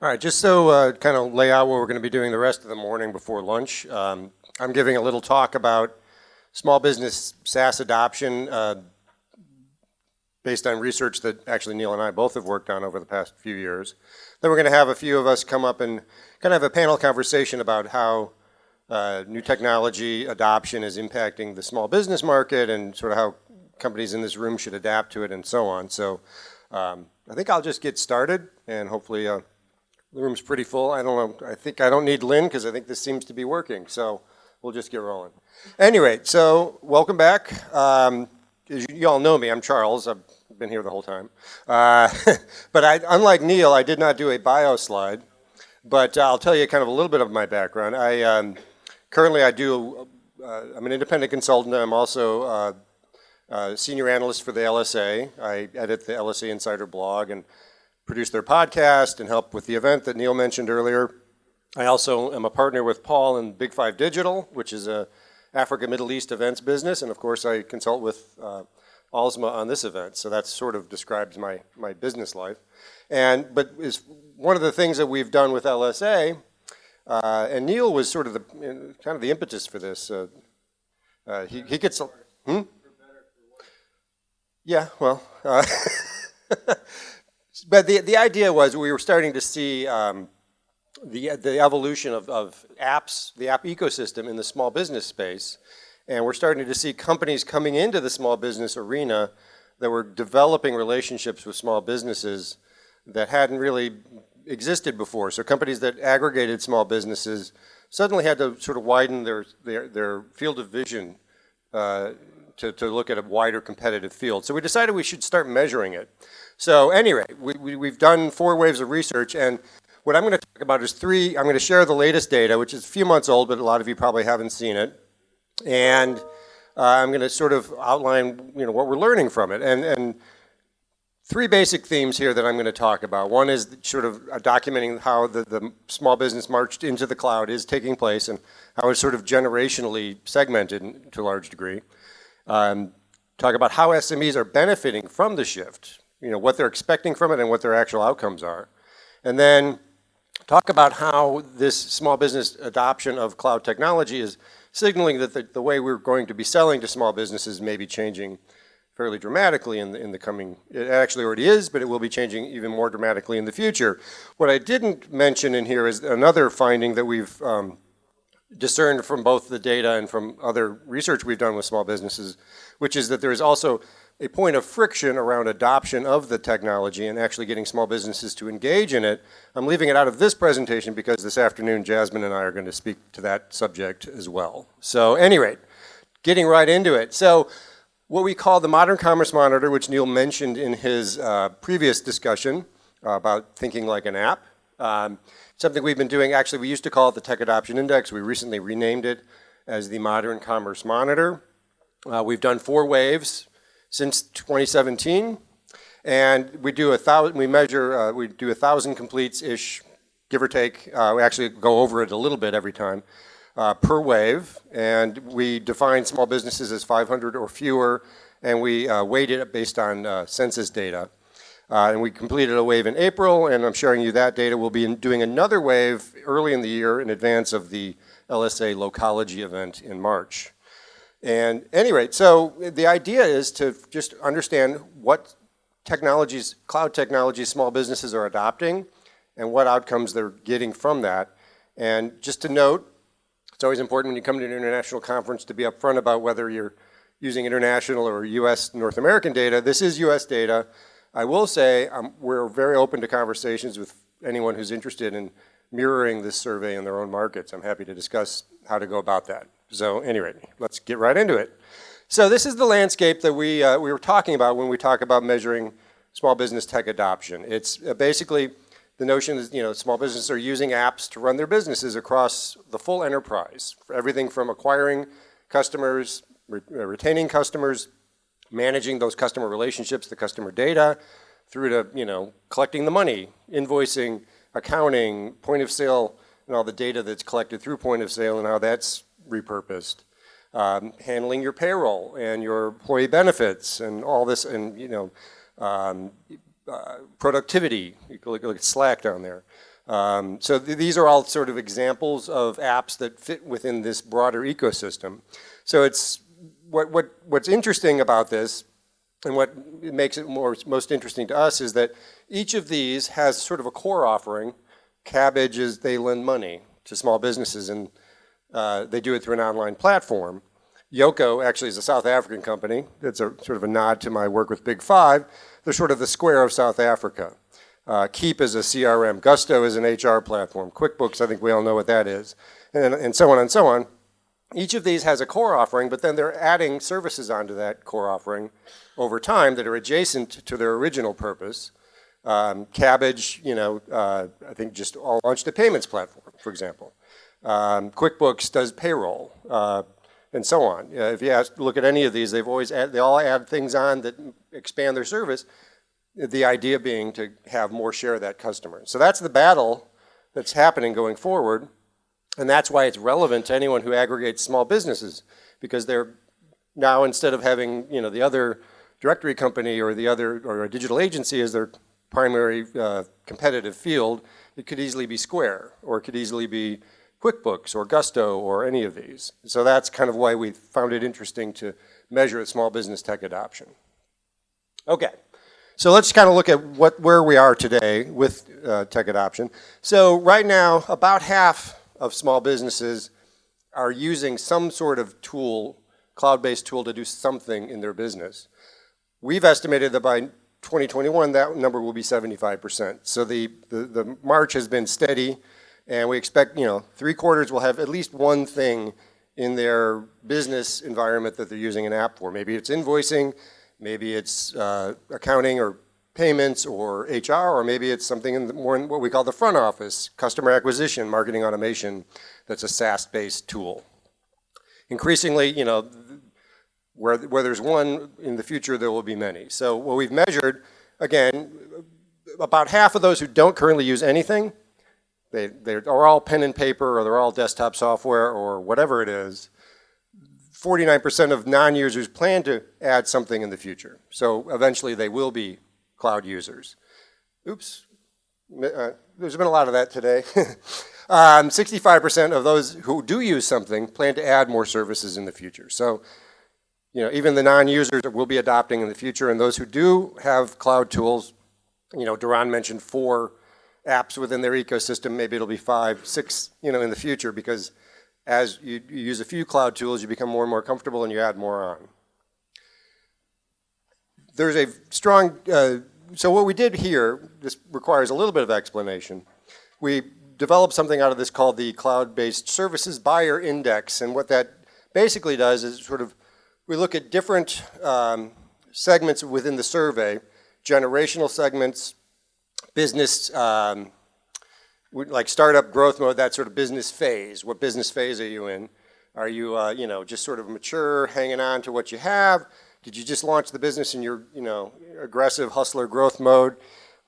All right, just so kind of lay out what we're going to be doing the rest of the morning before lunch, I'm giving a little talk about small business SaaS adoption based on research that actually Neil and I both have worked on over the past few years. Then we're going to have a few of us come up and kind of have a panel conversation about how new technology adoption is impacting the small business market and sort of how companies in this room should adapt to it and so on. So I think I'll just get started and hopefully the room's pretty full. I don't know. I think I don't need Lynn because I think this seems to be working. So we'll just get rolling. Anyway, so welcome back. As you all know me, I'm Charles. I've been here the whole time. But unlike Neil, I did not do a bio slide. But I'll tell you kind of a little bit of my background. Currently I'm an independent consultant. I'm also a senior analyst for the LSA. I edit the LSA Insider blog and produce their podcast and help with the event that Neil mentioned earlier. I also am a partner with Paul in Big Five Digital, which is a Africa Middle East events business, and of course I consult with Alsma on this event. So that sort of describes my business life. But is one of the things that we've done with LSA, and Neil was sort of kind of the impetus for this. He gets. Yeah, well. But the idea was we were starting to see the evolution of apps, the app ecosystem in the small business space. And we're starting to see companies coming into the small business arena that were developing relationships with small businesses that hadn't really existed before. So companies that aggregated small businesses suddenly had to sort of widen their field of vision to look at a wider competitive field. So we decided we should start measuring it. So anyway, we've done 4 waves of research, and what I'm going to talk about is 3. I'm going to share the latest data, which is a few months old, but a lot of you probably haven't seen it. And I'm going to sort of outline what we're learning from it. And 3 basic themes here that I'm going to talk about. One is sort of documenting how the small business march into the cloud is taking place and how it's sort of generationally segmented to a large degree. Talk about how SMEs are benefiting from the shift, what they're expecting from it and what their actual outcomes are. And then talk about how this small business adoption of cloud technology is signaling that the way we're going to be selling to small businesses may be changing fairly dramatically in the coming, it actually already is, but it will be changing even more dramatically in the future. What I didn't mention in here is another finding that we've discerned from both the data and from other research we've done with small businesses, which is that there is also a point of friction around adoption of the technology and actually getting small businesses to engage in it. I'm leaving it out of this presentation because this afternoon Jasmine and I are going to speak to that subject as well. So anyway, getting right into it. So what we call the Modern Commerce Monitor, which Neil mentioned in his previous discussion about thinking like an app. Something we've been doing, actually we used to call it the Tech Adoption Index. We recently renamed it as the Modern Commerce Monitor. We've done 4 waves since 2017, and we do 1,000 completes-ish, give or take. We actually go over it a little bit every time per wave, and we define small businesses as 500 or fewer, and we weight it based on census data. And we completed a wave in April, and I'm showing you that data. We'll be doing another wave early in the year in advance of the LSA Locology event in March. And anyway, so the idea is to just understand what technologies, cloud technologies, small businesses are adopting and what outcomes they're getting from that. And just to note, it's always important when you come to an international conference to be upfront about whether you're using international or US North American data. This is US data. I will say we're very open to conversations with anyone who's interested in mirroring this survey in their own markets. I'm happy to discuss how to go about that. So anyway, let's get right into it. So this is the landscape that we were talking about when we talk about measuring small business tech adoption. It's basically the notion that small businesses are using apps to run their businesses across the full enterprise, for everything from acquiring customers, retaining customers, managing those customer relationships, the customer data, through to collecting the money, invoicing, accounting, point of sale, and all the data that's collected through point of sale and how that's repurposed, handling your payroll and your employee benefits and all this, and productivity. You can look at Slack down there. So these are all sort of examples of apps that fit within this broader ecosystem. So it's what's interesting about this, and what makes it most interesting to us, is that each of these has sort of a core offering. Cabbage is they lend money to small businesses, and they do it through an online platform. Yoko actually is a South African company. It's a sort of a nod to my work with Big Five. They're sort of the Square of South Africa. Keep is a CRM. Gusto is an HR platform. QuickBooks, I think we all know what that is. And so on and so on. Each of these has a core offering, but then they're adding services onto that core offering over time that are adjacent to their original purpose. Cabbage, I think just launched a payments platform, for example. QuickBooks does payroll, and so on. If you look at any of these, they all add things on that expand their service. The idea being to have more share of that customer. So that's the battle that's happening going forward, and that's why it's relevant to anyone who aggregates small businesses, because they're now, instead of having the other directory company or a digital agency as their primary competitive field, it could easily be Square, or it could easily be QuickBooks or Gusto or any of these. So that's kind of why we found it interesting to measure small business tech adoption. Okay, so let's kind of look at where we are today with tech adoption. So right now, about half of small businesses are using some sort of tool, cloud-based tool, to do something in their business. We've estimated that by 2021, that number will be 75%. So the march has been steady. And we expect, 3/4 will have at least one thing in their business environment that they're using an app for. Maybe it's invoicing, maybe it's accounting or payments or HR, or maybe it's something more in what we call the front office, customer acquisition, marketing automation, that's a SaaS-based tool. Increasingly, where there's one, in the future there will be many. So what we've measured, again, about half of those who don't currently use anything, they're all pen and paper, or they're all desktop software, or whatever it is. 49% of non-users plan to add something in the future. So eventually they will be cloud users. Oops, there's been a lot of that today. 65% of those who do use something plan to add more services in the future. So, even the non-users will be adopting in the future, and those who do have cloud tools, Duran mentioned 4 apps within their ecosystem, maybe it'll be 5, 6, in the future, because as you use a few cloud tools, you become more and more comfortable and you add more on. There's a strong, so what we did here, this requires a little bit of explanation. We developed something out of this called the Cloud-Based Services Buyer Index, and what that basically does is we look at different segments within the survey, generational segments, business, like startup growth mode, that sort of business phase. What business phase are you in? Are you, just sort of mature, hanging on to what you have? Did you just launch the business in your, aggressive hustler growth mode?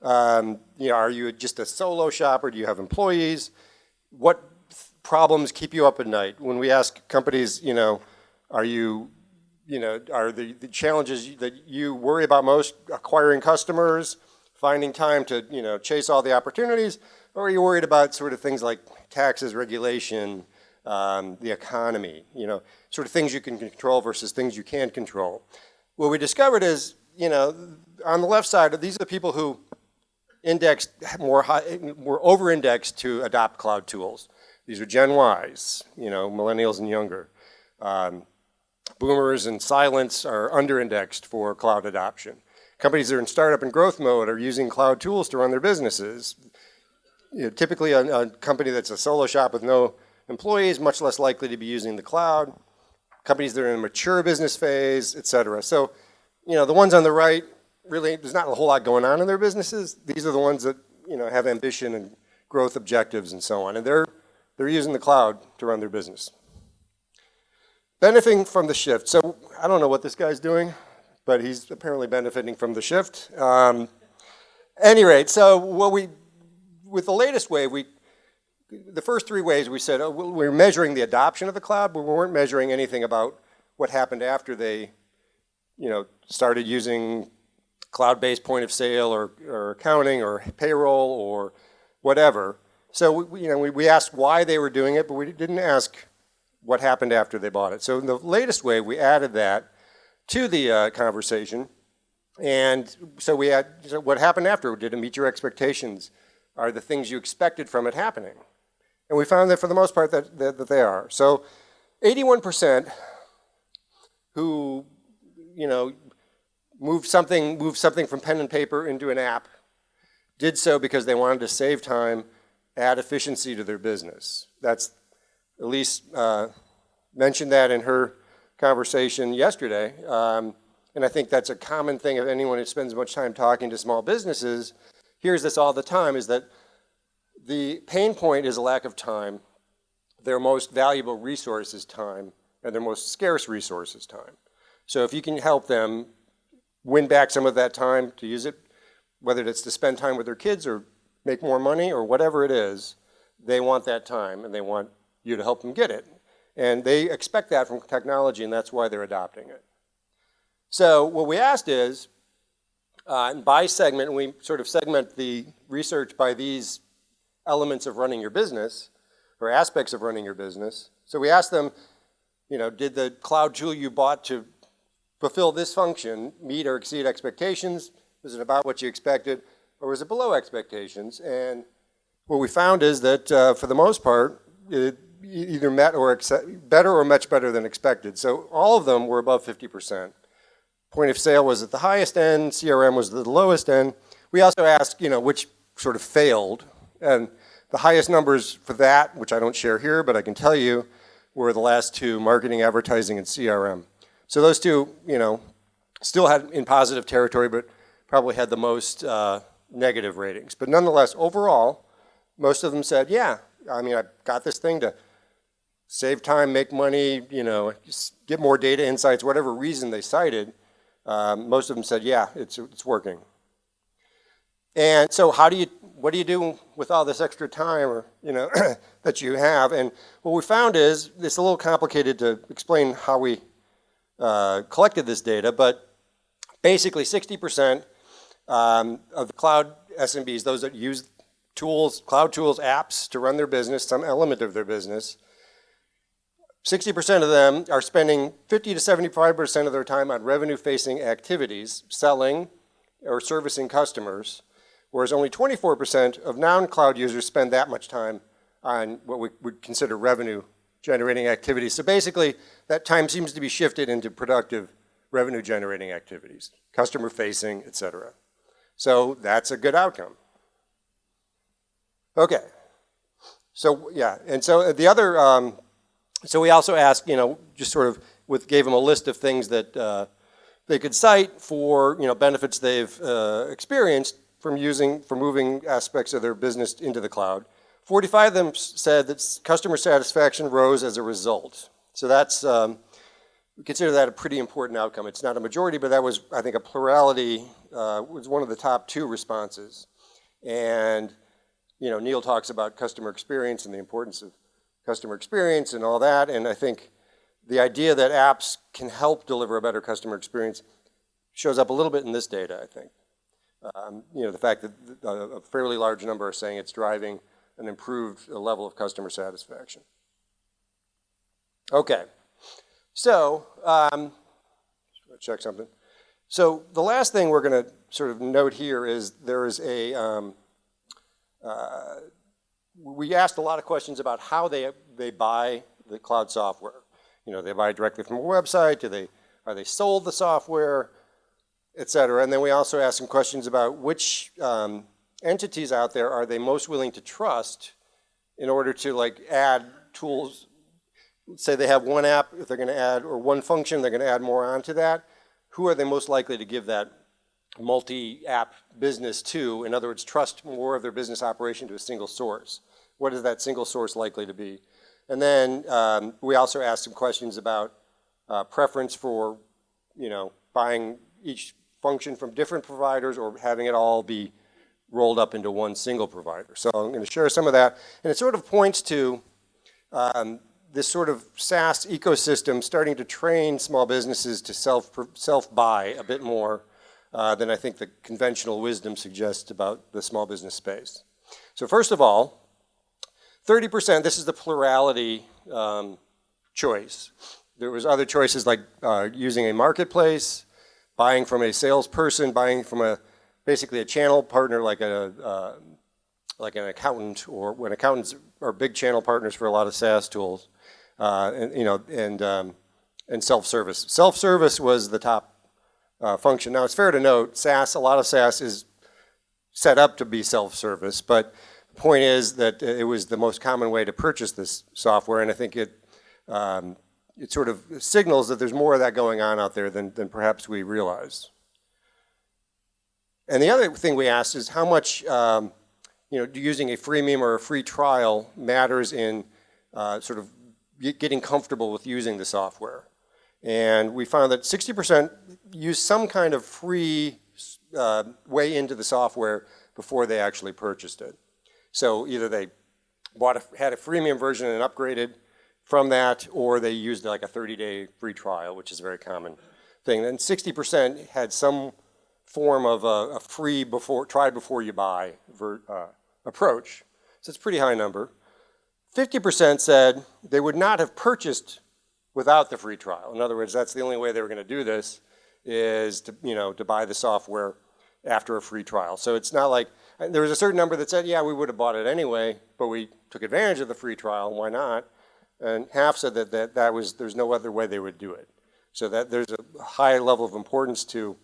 Are you just a solo shop, or do you have employees? What problems keep you up at night? When we ask companies, are the challenges that you worry about most acquiring customers, finding time to chase all the opportunities, or are you worried about sort of things like taxes, regulation, the economy, sort of things you can control versus things you can't control? What we discovered is, on the left side, these are the people who were over-indexed to adopt cloud tools. These are Gen Ys, millennials and younger. Boomers and silents are under-indexed for cloud adoption. Companies that are in startup and growth mode are using cloud tools to run their businesses. Typically a company that's a solo shop with no employees, much less likely to be using the cloud. Companies that are in a mature business phase, et cetera. So, the ones on the right, really, there's not a whole lot going on in their businesses. These are the ones that, have ambition and growth objectives and so on. And they're using the cloud to run their business. Benefiting from the shift. So I don't know what this guy's doing, but he's apparently benefiting from the shift. Any rate, so with the latest wave, the first 3 waves we said, we're measuring the adoption of the cloud, but we weren't measuring anything about what happened after they, started using cloud-based point of sale or accounting or payroll or whatever. So we asked why they were doing it, but we didn't ask what happened after they bought it. So in the latest wave, we added that to the conversation. And so we had, so what happened after? Did it meet your expectations? Are the things you expected from it happening? And we found that for the most part that they are. So 81% who, moved something from pen and paper into an app did so because they wanted to save time, add efficiency to their business. That's, Elise mentioned that in her conversation yesterday. And I think that's a common thing of anyone who spends much time talking to small businesses, hears this all the time, is that the pain point is a lack of time. Their most valuable resource is time, and their most scarce resource is time. So if you can help them win back some of that time to use it, whether it's to spend time with their kids or make more money or whatever it is, they want that time and they want you to help them get it. And they expect that from technology, and that's why they're adopting it. So what we asked is, by segment, and we sort of segment the research by these elements of running your business, or aspects of running your business. So we asked them, did the cloud tool you bought to fulfill this function meet or exceed expectations? Was it about what you expected, or was it below expectations? And what we found is that for the most part, it either met or better or much better than expected. So all of them were above 50%. Point of sale was at the highest end, CRM was at the lowest end. We also asked, which sort of failed. And the highest numbers for that, which I don't share here, but I can tell you, were the last two, marketing, advertising, and CRM. So those two, still had in positive territory, but probably had the most negative ratings. But nonetheless, overall, most of them said, yeah, I got this thing to save time, make money, get more data insights, whatever reason they cited. Most of them said, yeah, it's working. And so what do you do with all this extra time or, that you have? And what we found is, it's a little complicated to explain how we collected this data, but basically 60% of the cloud SMBs, those that use tools, cloud tools, apps to run their business, some element of their business, 60% of them are spending 50 to 75% of their time on revenue-facing activities, selling or servicing customers, whereas only 24% of non-cloud users spend that much time on what we would consider revenue-generating activities. So basically, that time seems to be shifted into productive revenue-generating activities, customer-facing, et cetera. So that's a good outcome. Okay. So yeah, and so the other, so we also asked, just sort of gave them a list of things that they could cite for, benefits they've experienced from moving aspects of their business into the cloud. 45 of them said that customer satisfaction rose as a result. So that's, we consider that a pretty important outcome. It's not a majority, but that was, I think, a plurality, was one of the top two responses. And, Neil talks about customer experience and the importance of customer experience and all that. And I think the idea that apps can help deliver a better customer experience shows up a little bit in this data, I think. The fact that a fairly large number are saying it's driving an improved level of customer satisfaction. Okay, so check something. So the last thing we're going to sort of note here is there is a, we asked a lot of questions about how they buy the cloud software. They buy directly from a website, are they sold the software, et cetera. And then we also asked some questions about which entities out there are they most willing to trust in order to add tools. Say they have one app, if they're going to add, or one function, they're going to add more onto that. Who are they most likely to give that multi-app business to? In other words, trust more of their business operation to a single source. What is that single source likely to be? And then we also asked some questions about preference for, buying each function from different providers or having it all be rolled up into one single provider. So I'm going to share some of that. And it sort of points to this sort of SaaS ecosystem starting to train small businesses to self-buy a bit more than I think the conventional wisdom suggests about the small business space. So first of all, 30%, this is the plurality choice. There was other choices like using a marketplace, buying from a salesperson, buying from basically a channel partner like like an accountant, or when accountants are big channel partners for a lot of SaaS tools, and self-service. Self-service was the top function. Now, it's fair to note, a lot of SaaS is set up to be self-service, but the point is that it was the most common way to purchase this software, and I think it sort of signals that there's more of that going on out there than perhaps we realize. And the other thing we asked is how much using a freemium or a free trial matters in sort of getting comfortable with using the software. And we found that 60% use some kind of free way into the software before they actually purchased it. So either they had a freemium version and upgraded from that, or they used like a 30-day free trial, which is a very common thing. Then 60% had some form of a free try before you buy approach. So it's a pretty high number. 50% said they would not have purchased without the free trial. In other words, that's the only way they were going to do this, is to buy the software after a free trial. So it's not like, there was a certain number that said, yeah, we would have bought it anyway, but we took advantage of the free trial, why not? And half said that there's no other way they would do it. So that there's a high level of importance to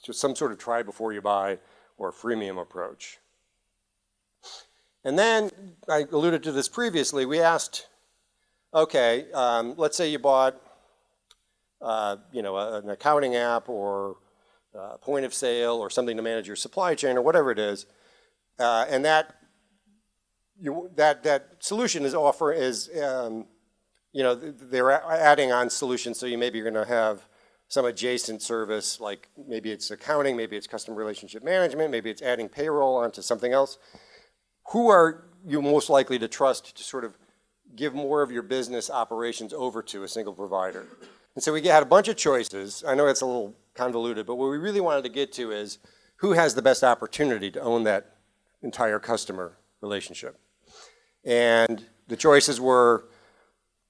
just some sort of try before you buy or freemium approach. And then, I alluded to this previously, we asked, okay, let's say you bought an accounting app or point of sale or something to manage your supply chain or whatever it is, and that solution they're adding on solutions, so maybe you're going to have some adjacent service, like maybe it's accounting, maybe it's customer relationship management, maybe it's adding payroll onto something else. Who are you most likely to trust to sort of give more of your business operations over to a single provider? And so we had a bunch of choices. I know it's a little convoluted, but what we really wanted to get to is who has the best opportunity to own that entire customer relationship. And the choices were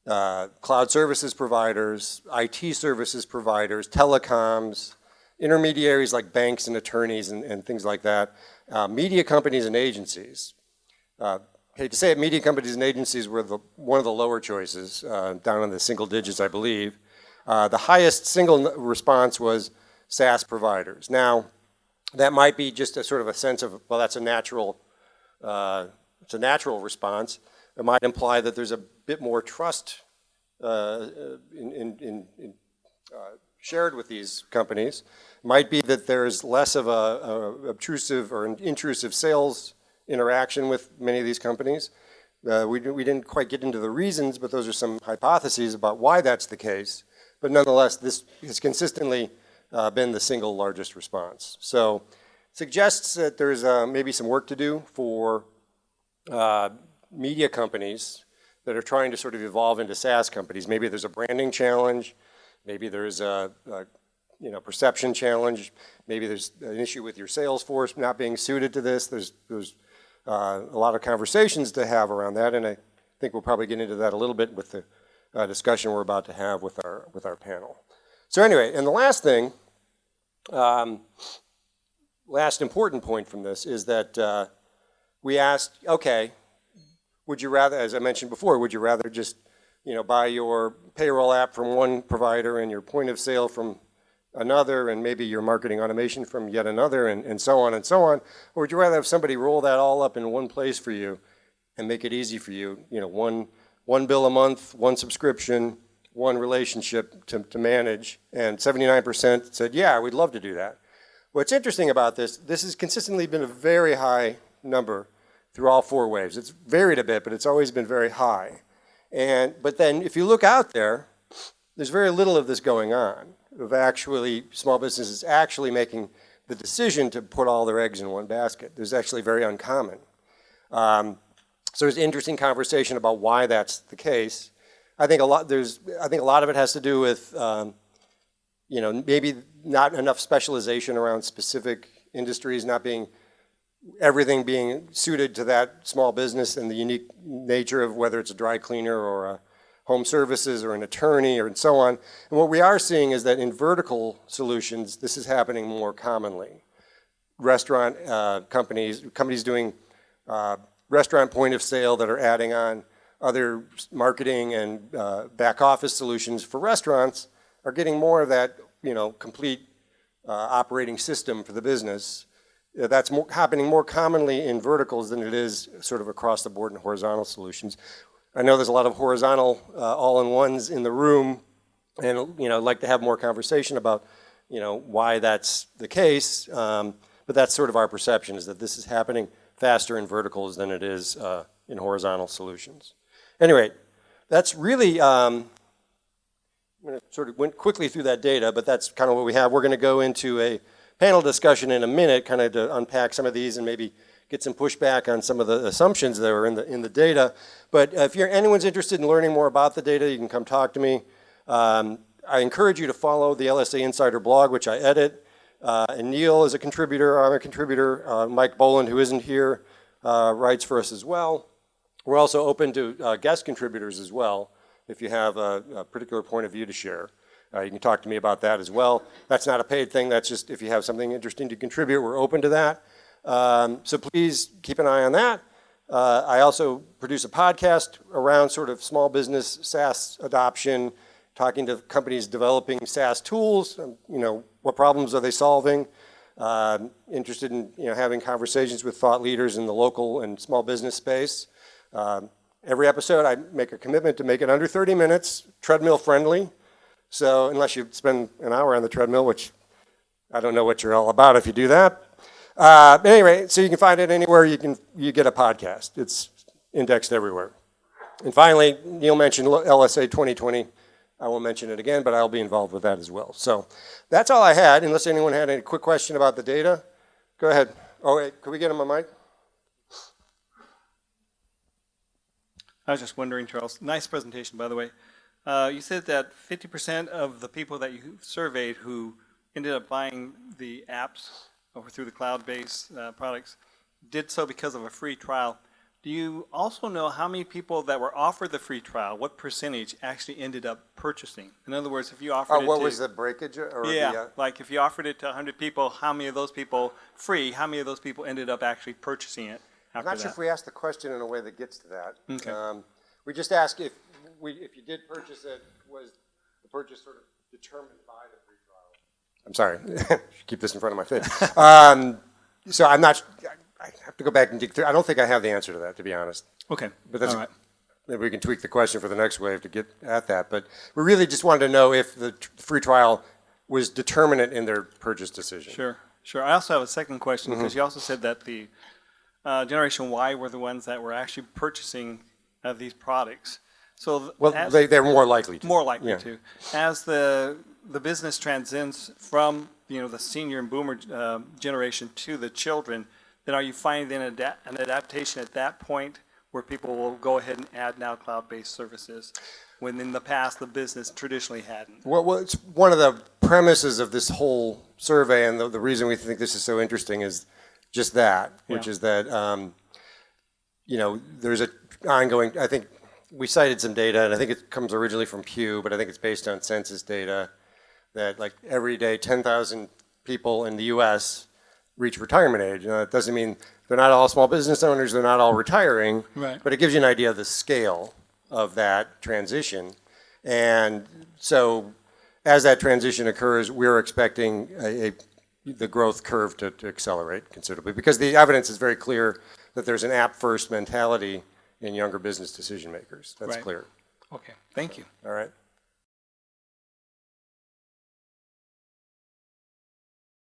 cloud services providers, IT services providers, telecoms, intermediaries like banks and attorneys and things like that, media companies and agencies. Hate to say it, media companies and agencies were one of the lower choices, down in the single digits, I believe. The highest single response was SaaS providers. Now, that might be just a sort of a sense of, well, that's a natural response. It might imply that there's a bit more trust shared with these companies. It might be that there's less of a obtrusive or intrusive sales interaction with many of these companies. We didn't quite get into the reasons, but those are some hypotheses about why that's the case. But nonetheless, this has consistently been the single largest response. So suggests that there's maybe some work to do for media companies that are trying to sort of evolve into SaaS companies. Maybe there's a branding challenge. Maybe there's a perception challenge. Maybe there's an issue with your sales force not being suited to this. There's a lot of conversations to have around that, and I think we'll probably get into that a little bit with the discussion we're about to have with our panel. So anyway, and the last thing, last important point from this is that we asked, okay, would you rather, as I mentioned before, would you rather just buy your payroll app from one provider and your point of sale from another, and maybe your marketing automation from yet another, and so on and so on? Or would you rather have somebody roll that all up in one place for you and make it easy for you, one bill a month, one subscription, one relationship to manage? And 79% said, yeah, we'd love to do that. What's interesting about this has consistently been a very high number through all four waves. It's varied a bit, but it's always been very high. But then if you look out there, there's very little of this going on, of actually small businesses actually making the decision to put all their eggs in one basket. There's actually very uncommon. So there's an interesting conversation about why that's the case. I think a lot of it has to do with maybe not enough specialization around specific industries, not being everything being suited to that small business and the unique nature of whether it's a dry cleaner or a home services or an attorney or and so on. And what we are seeing is that in vertical solutions, this is happening more commonly. Restaurant companies doing restaurant point of sale that are adding on other marketing and back office solutions for restaurants are getting more of that, complete operating system for the business. That's happening more commonly in verticals than it is sort of across the board in horizontal solutions. I know there's a lot of horizontal all-in-ones in the room, and I'd like to have more conversation about why that's the case. But that's sort of our perception, is that this is happening faster in verticals than it is in horizontal solutions. Anyway, that's really, I'm going to sort of went quickly through that data, but that's kind of what we have. We're going to go into a panel discussion in a minute, kind of to unpack some of these and maybe get some pushback on some of the assumptions that are in the data. But if anyone's interested in learning more about the data, you can come talk to me. I encourage you to follow the LSA Insider blog, which I edit. And Neil is a contributor, I'm a contributor. Mike Boland, who isn't here, writes for us as well. We're also open to guest contributors as well, if you have a particular point of view to share. You can talk to me about that as well. That's not a paid thing, that's just if you have something interesting to contribute, we're open to that. So please keep an eye on that. I also produce a podcast around sort of small business SaaS adoption, talking to companies developing SaaS tools, what problems are they solving, interested in having conversations with thought leaders in the local and small business space. Every episode I make a commitment to make it under 30 minutes, treadmill friendly. So unless you spend an hour on the treadmill, which I don't know what you're all about if you do that. But anyway, so you can find it anywhere you get a podcast. It's indexed everywhere. And finally, Neil mentioned LSA 2020. I won't mention it again, but I'll be involved with that as well. So that's all I had, unless anyone had any quick question about the data. Go ahead. Oh, wait, could we get him a mic? I was just wondering, Charles, nice presentation, by the way. You said that 50% of the people that you surveyed who ended up buying the apps over through the cloud-based products did so because of a free trial. Do you also know how many people that were offered the free trial, what percentage actually ended up purchasing? In other words, if you offered it what to... was the breakage? Like if you offered it to 100 people, how many of those people free, how many of those people ended up actually purchasing it after I'm not that? sure if we asked the question in a way that gets to that. Okay. We just asked if you did purchase it, was the purchase sort of determined by the free trial? I'm sorry, keep this in front of my face. So I'm not, I have to go back and dig through. I don't think I have the answer to that, to be honest. Okay, but that's, all right. Maybe we can tweak the question for the next wave to get at that. But we really just wanted to know if the free trial was determinant in their purchase decision. Sure. I also have a second question, because you also said that the Generation Y were the ones that were actually purchasing these products. So they're more likely to. More likely to. As the business transcends from the senior and boomer generation to the children, then are you finding an adaptation at that point where people will go ahead and add now cloud-based services when in the past the business traditionally hadn't? Well, it's one of the premises of this whole survey, and the reason we think this is so interesting is just that, which is that there's an ongoing, I think we cited some data, and I think it comes originally from Pew, but I think it's based on census data, that like every day 10,000 people in the US reach retirement age. It doesn't mean they're not all small business owners, they're not all retiring, right. But it gives you an idea of the scale of that transition. And so as that transition occurs, we're expecting the growth curve to accelerate considerably, because the evidence is very clear that there's an app-first mentality in younger business decision makers. That's clear. Okay, thank you. All right.